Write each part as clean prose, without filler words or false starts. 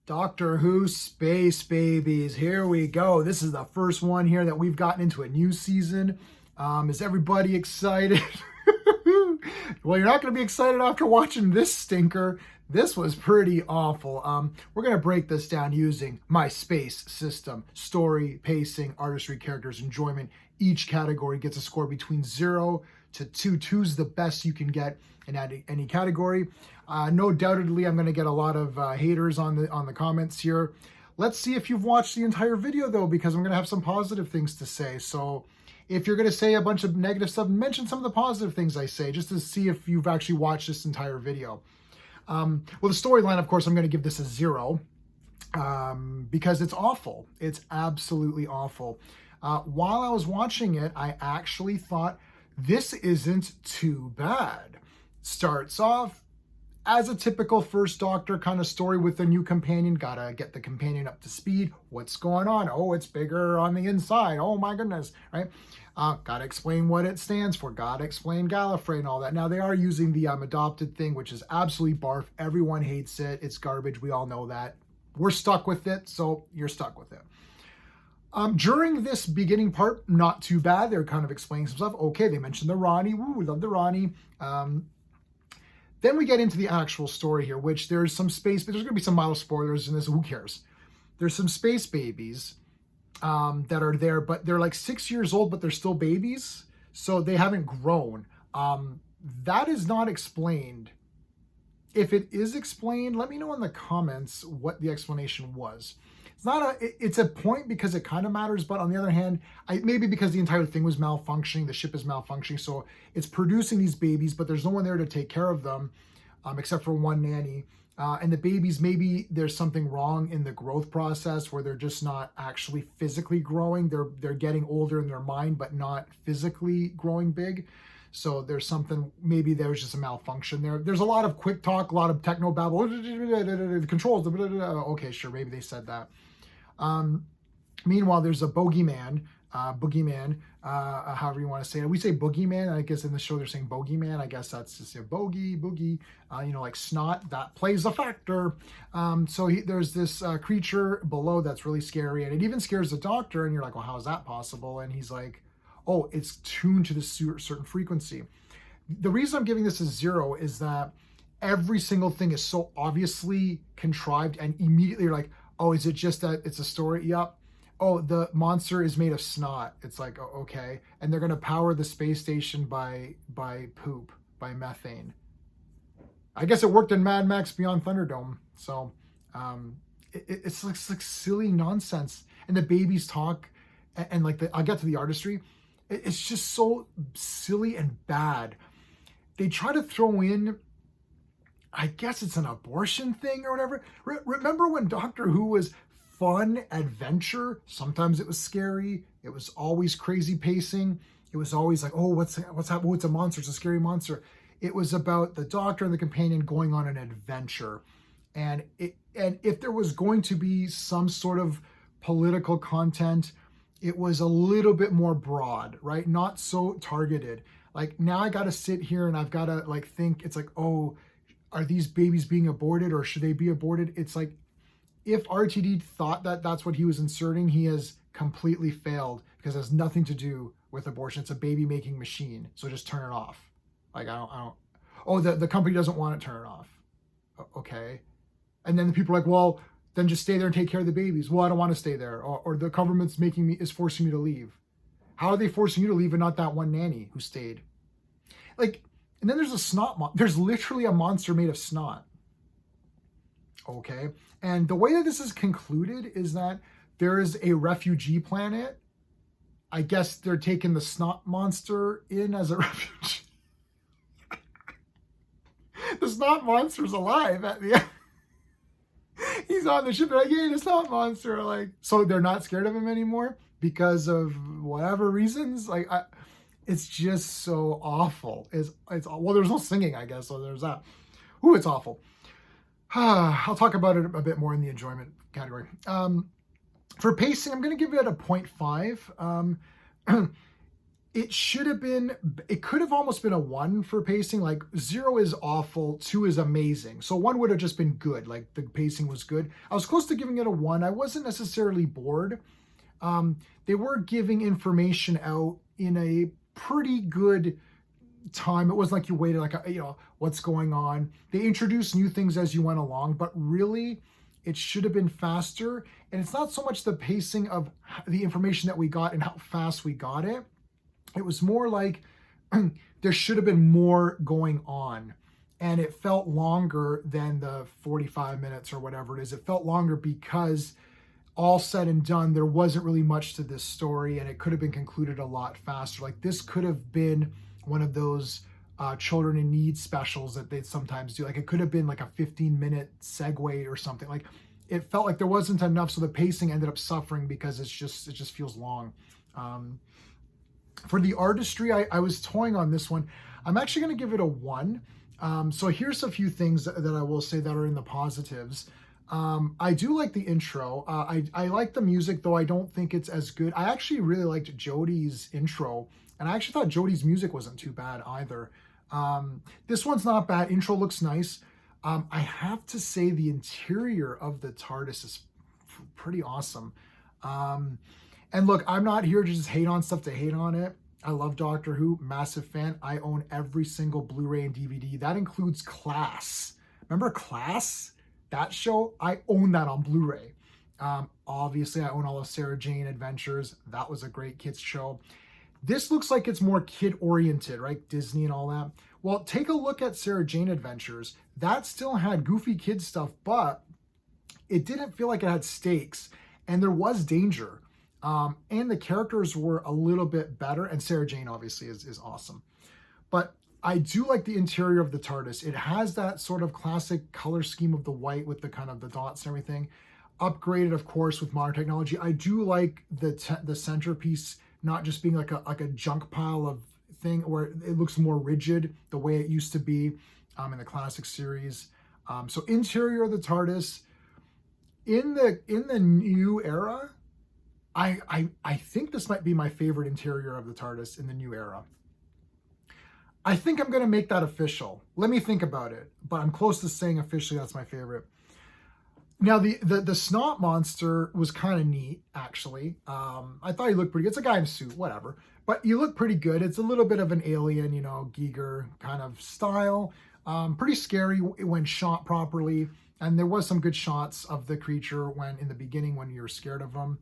Doctor Who Space Babies. Here we go. This is the first one here that we've gotten into a new season. Is everybody excited? Well, you're not going to be excited after watching this stinker. This was pretty awful. We're going to break this down using my space system. Story, pacing, artistry, characters, enjoyment. Each category gets a score between 0 to 2. 2's the best you can get in any category. No doubtedly, I'm going to get a lot of haters on the comments here. Let's see if you've watched the entire video, though, because I'm going to have some positive things to say. So if you're going to say a bunch of negative stuff, mention some of the positive things I say, just to see if you've actually watched this entire video. Well, the storyline, of course, I'm going to give this a 0 because it's awful. It's absolutely awful. While I was watching it, I actually thought, this isn't too bad. Starts off as a typical First Doctor kind of story with a new companion. Gotta get the companion up to speed. What's going on? Oh, it's bigger on the inside. Oh my goodness, right? Gotta explain what it stands for. Gotta explain Gallifrey and all that. Now, they are using the adopted thing, which is absolutely barf. Everyone hates it. It's garbage. We all know that. We're stuck with it, so you're stuck with it. During this beginning part, not too bad. They're kind of explaining some stuff. Okay, they mentioned the Ronnie. Woo, we love the Ronnie. Then we get into the actual story here, which there's some space, but there's going to be some mild spoilers in this. Who cares? There's some space babies that are there, but they're like 6 years old, but they're still babies. So they haven't grown. That is not explained. If it is explained, let me know in the comments what the explanation was. It's a point because it kind of matters, but on the other hand, maybe because the entire thing was malfunctioning, the ship is malfunctioning, so it's producing these babies, but there's no one there to take care of them, except for one nanny. And the babies, maybe there's something wrong in the growth process where they're just not actually physically growing. They're getting older in their mind, but not physically growing big. So there's something, maybe there was just a malfunction there. There's a lot of quick talk, a lot of techno babble, the controls, okay, sure, maybe they said that. Meanwhile, there's a boogeyman, however you want to say it. We say boogeyman. I guess in the show they're saying bogeyman. I guess that's just a boogie, like snot. That plays a factor. So there's this creature below that's really scary, and it even scares the Doctor. And you're like, well, how is that possible? And he's like, oh, it's tuned to this certain frequency. The reason I'm giving this a 0 is that every single thing is so obviously contrived, and immediately you're like, oh, is it just that it's a story? Yep. Oh, the monster is made of snot. It's like, oh, okay. And they're going to power the space station by poop, by methane. I guess it worked in Mad Max Beyond Thunderdome. So it's like silly nonsense. And the babies talk, and like I'll get to the artistry. It's just so silly and bad. They try to throw in, I guess it's an abortion thing or whatever. Remember when Doctor Who was fun adventure? Sometimes it was scary. It was always crazy pacing. It was always like, oh, what's happening? Oh, it's a monster. It's a scary monster. It was about the Doctor and the companion going on an adventure. And if there was going to be some sort of political content, it was a little bit more broad, right? Not so targeted. Like, now I got to sit here and I've got to like think, it's like, oh, are these babies being aborted or should they be aborted? It's like, if RTD thought that that's what he was inserting, he has completely failed, because it has nothing to do with abortion. It's a baby making machine. So just turn it off. Like, I don't, oh, the company doesn't want it, turn it off. Okay. And then the people are like, well, then just stay there and take care of the babies. Well, I don't want to stay there. Or the government's forcing me to leave. How are they forcing you to leave and not that one nanny who stayed? Like, and then there's a snot there's literally a monster made of snot. Okay. And the way that this is concluded is that there is a refugee planet. I guess they're taking the snot monster in as a refugee. The snot monster's alive at the end. He's on the ship. They're like, yeah, the snot monster. Like, so they're not scared of him anymore because of whatever reasons. Like, it's just so awful. It's well, there's no singing, I guess, so there's that. Ooh, it's awful. I'll talk about it a bit more in the enjoyment category. For pacing, I'm going to give it a 0.5. it should have been, it could have almost been a 1 for pacing. Like 0 is awful, 2 is amazing. So 1 would have just been good. Like the pacing was good. I was close to giving it a 1. I wasn't necessarily bored. They were giving information out in a pretty good time. It wasn't like you waited like, what's going on. They introduced new things as you went along, but really it should have been faster. And it's not so much the pacing of the information that we got and how fast we got it. It was more like there should have been more going on, and it felt longer than the 45 minutes or whatever it is. It felt longer because all said and done, there wasn't really much to this story, and it could have been concluded a lot faster. Like this could have been one of those children in need specials that they sometimes do. Like it could have been like a 15-minute segue or something. Like it felt like there wasn't enough, so the pacing ended up suffering because it just feels long. For the artistry, I was toying on this one. I'm actually going to give it a 1. So here's a few things that I will say that are in the positives. I do like the intro. I like the music, though I don't think it's as good. I actually really liked Jodie's intro, and I actually thought Jodie's music wasn't too bad either. This one's not bad. Intro looks nice. I have to say the interior of the TARDIS is pretty awesome. And look, I'm not here to just hate on stuff to hate on it. I love Doctor Who, massive fan. I own every single Blu-ray and DVD. That includes Class. Remember Class? That show? I own that on Blu-ray. Obviously, I own all of Sarah Jane Adventures. That was a great kids show. This looks like it's more kid-oriented, right? Disney and all that. Well, take a look at Sarah Jane Adventures. That still had goofy kid stuff, but it didn't feel like it had stakes, and there was danger. And the characters were a little bit better, and Sarah Jane obviously is awesome. But I do like the interior of the TARDIS. It has that sort of classic color scheme of the white with the kind of the dots and everything. Upgraded, of course, with modern technology. I do like the centerpiece not just being like a junk pile of thing where it looks more rigid the way it used to be in the classic series. So interior of the TARDIS in the new era. I think this might be my favorite interior of the TARDIS in the new era. I think I'm going to make that official. Let me think about it, but I'm close to saying officially that's my favorite. Now, the snot monster was kind of neat, actually. I thought he looked pretty good. It's a guy in a suit, whatever. But you look pretty good. It's a little bit of an alien, Giger kind of style. Pretty scary when shot properly. And there was some good shots of the creature in the beginning when you're scared of him.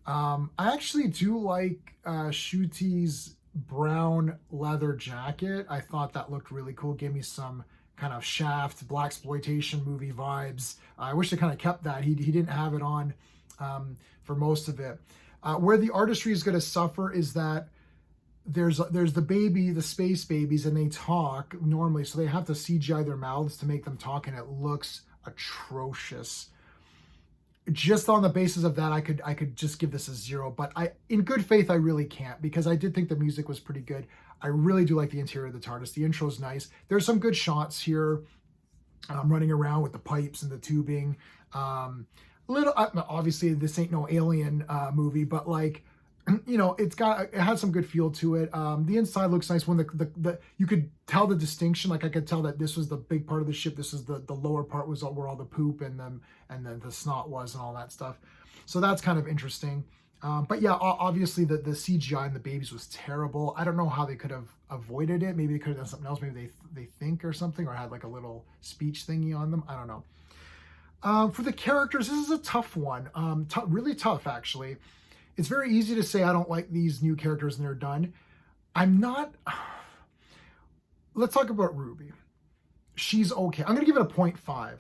I actually do like Shuti's brown leather jacket. I thought that looked really cool. Gave me some kind of Shaft, blaxploitation movie vibes. I wish they kind of kept that. He didn't have it on for most of it. Where the artistry is going to suffer is that there's the space babies, and they talk normally, so they have to CGI their mouths to make them talk, and it looks atrocious. Just on the basis of that, I could just give this a 0, but in good faith, I really can't, because I did think the music was pretty good. I really do like the interior of the TARDIS. The intro's nice. There's some good shots here, running around with the pipes and the tubing. Obviously this ain't no Alien movie, but like, it had some good feel to it. The inside looks nice when the you could tell the distinction. Like I could tell that this was the big part of the ship. This is the lower part was where all the poop and then the snot was and all that stuff. So that's kind of interesting. But yeah, obviously the CGI and the babies was terrible. I don't know how they could have avoided it. Maybe they could have done something else. Maybe they think or something, or had like a little speech thingy on them. I don't know. For the characters, this is a tough one. Really tough, actually. It's very easy to say I don't like these new characters and they're done. I'm not. Let's talk about Ruby. She's okay. I'm going to give it a 0.5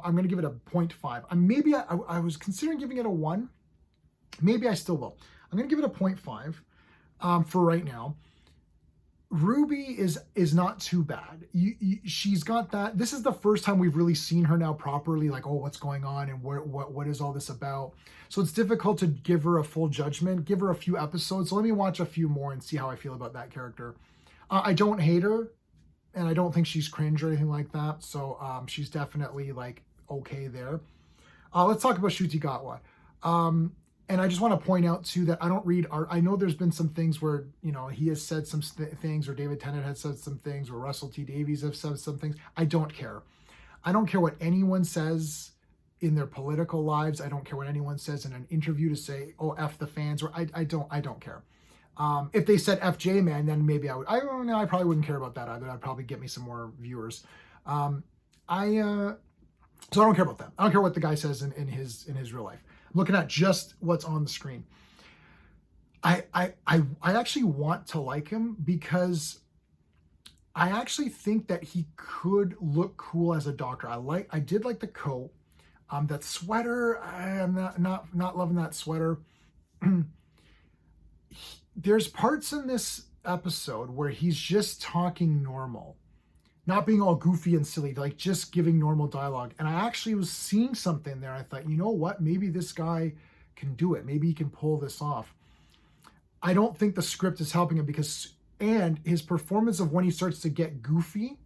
I'm going to give it a 0.5. I was considering giving it a 1. Maybe I still will. I'm going to give it a 0.5 for right now. Ruby is not too bad. She's got that. This is the first time we've really seen her now properly, like, oh, what's going on and what is all this about? So it's difficult to give her a full judgment. Give her a few episodes. So let me watch a few more and see how I feel about that character. I don't hate her, and I don't think she's cringe or anything like that. So she's definitely like okay there. Let's talk about Ncuti Gatwa. And I just want to point out too that I don't read art. I know there's been some things where, you know, he has said some things, or David Tennant has said some things, or Russell T Davies have said some things. I don't care. I don't care what anyone says in their political lives. I don't care what anyone says in an interview to say, oh, F the fans, or I don't care. If they said FJ man, then maybe I would. I don't know. I probably wouldn't care about that either. That'd probably get me some more viewers. So I don't care about that. I don't care what the guy says in his real life. I'm looking at just what's on the screen. I actually want to like him because I actually think that he could look cool as a doctor. I did like the coat. That sweater, I'm not loving that sweater. There's parts in this episode where he's just talking normal, not being all goofy and silly, like just giving normal dialogue. And I actually was seeing something there. I thought, you know what? Maybe this guy can do it. Maybe he can pull this off. I don't think the script is helping him and his performance of when he starts to get goofy,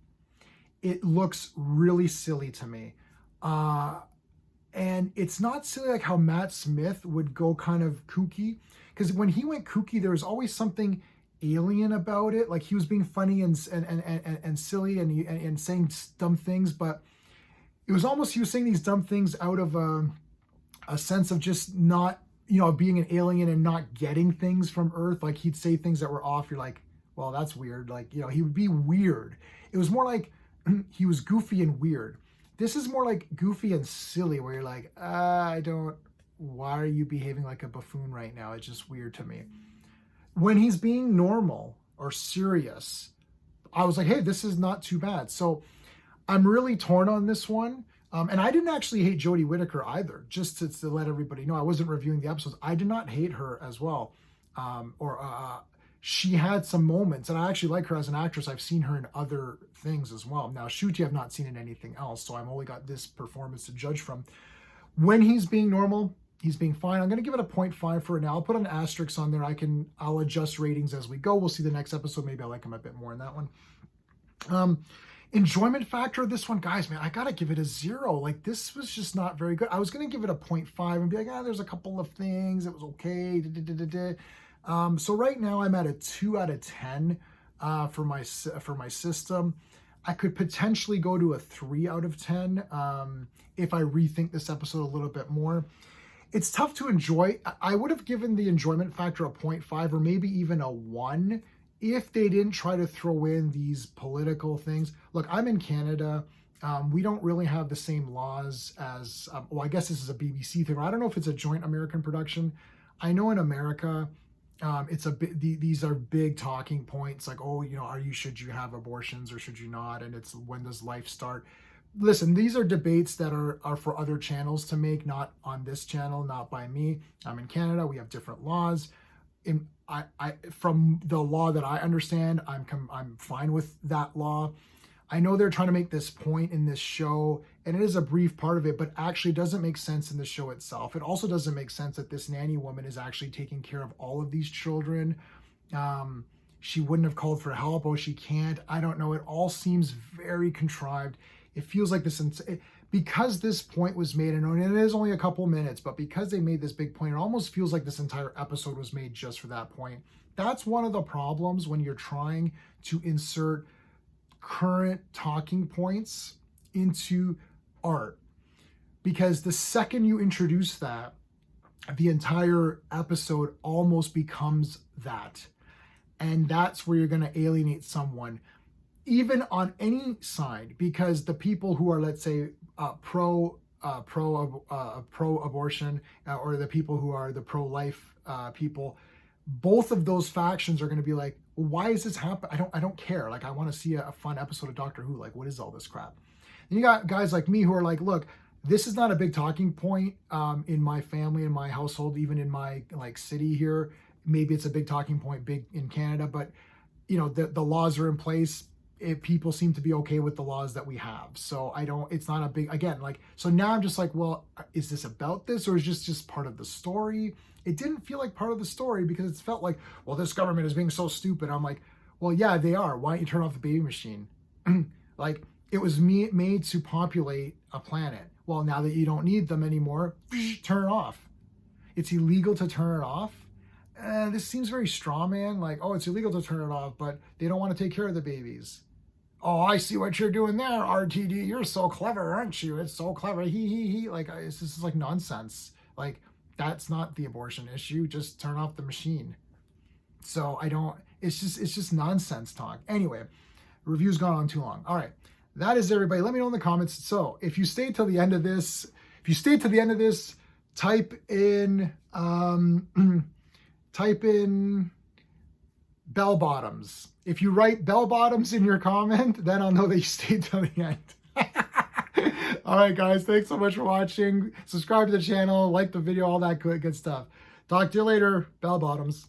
it looks really silly to me. And it's not silly like how Matt Smith would go kind of kooky. Because when he went kooky, there was always something alien about it. Like he was being funny and silly and saying dumb things, but it was almost he was saying these dumb things out of a sense of just not, you know, being an alien and not getting things from Earth. Like he'd say things that were off. You're like, well, that's weird. Like, you know, he would be weird. It was more like he was goofy and weird. This is more like goofy and silly, where you're like, why are you behaving like a buffoon right now? It's just weird to me. When he's being normal or serious, I was like, hey, this is not too bad. So I'm really torn on this one. And I didn't actually hate Jodie Whittaker either, just to let everybody know. I wasn't reviewing the episodes. I did not hate her as well. She had some moments, and I actually like her as an actress. I've seen her in other things as well. Now, Shuti I've not seen in anything else, so I've only got this performance to judge from. When he's being normal, he's being fine. I'm going to give it a 0.5 for it now. I'll put an asterisk on there. I'll adjust ratings as we go. We'll see the next episode. Maybe I like him a bit more in that one. Enjoyment factor of this one, guys, man, I got to give it a 0. Like, this was just not very good. I was going to give it a 0.5 and be like, there's a couple of things. It was okay. So right now I'm at a 2 out of 10 for my system. I could potentially go to a 3 out of 10 if I rethink this episode a little bit more. It's tough to enjoy. I would have given the enjoyment factor a 0.5 or maybe even a 1 if they didn't try to throw in these political things. Look, I'm in Canada. We don't really have the same laws as, I guess this is a BBC thing. I don't know if it's a joint American production. I know in America, these are big talking points, like, oh, you know, should you have abortions or should you not? And it's, when does life start? Listen, these are debates that are for other channels to make, not on this channel, not by me. I'm in Canada. We have different laws. From the law that I understand, I'm fine with that law. I know they're trying to make this point in this show, and it is a brief part of it, but actually doesn't make sense in the show itself. It also doesn't make sense that this nanny woman is actually taking care of all of these children. She wouldn't have called for help. Oh, she can't. I don't know. It all seems very contrived. It feels like this, because this point was made, and it is only a couple minutes, but because they made this big point, it almost feels like this entire episode was made just for that point. That's one of the problems when you're trying to insert current talking points into art, because the second you introduce that, the entire episode almost becomes that, and that's where you're going to alienate someone, even on any side, because the people who are, let's say, pro abortion, or the people who are the pro-life people, both of those factions are going to be like, why is this happening? I don't care. Like, I want to see a fun episode of Doctor Who. Like, what is all this crap? And you got guys like me who are like, look, this is not a big talking point in my family, in my household, even in my city here. Maybe it's a big talking point big in Canada, but you know, the laws are in place. People seem to be okay with the laws that we have. So it's not a big, again, so now I'm just like, well, is this about this, or is this just part of the story? It didn't feel like part of the story, because it felt like, well, this government is being so stupid. I'm like, well, yeah, they are. Why don't you turn off the baby machine? Like, it was made to populate a planet. Well, now that you don't need them anymore, turn it off. it's illegal to turn it off. This seems very straw man, like, oh, it's illegal to turn it off, but they don't want to take care of the babies. Oh, I see what you're doing there, RTD. You're so clever, aren't you? It's so clever. He. Like, this is like nonsense. Like, that's not the abortion issue. Just turn off the machine. So it's just nonsense talk. Anyway, review's gone on too long. All right. That is everybody. Let me know in the comments. So if you stayed till the end of this, type in bell bottoms. If you write bell bottoms in your comment, then I'll know that you stayed till the end. All right, guys. Thanks so much for watching. Subscribe to the channel, like the video, all that good stuff. Talk to you later. Bell bottoms.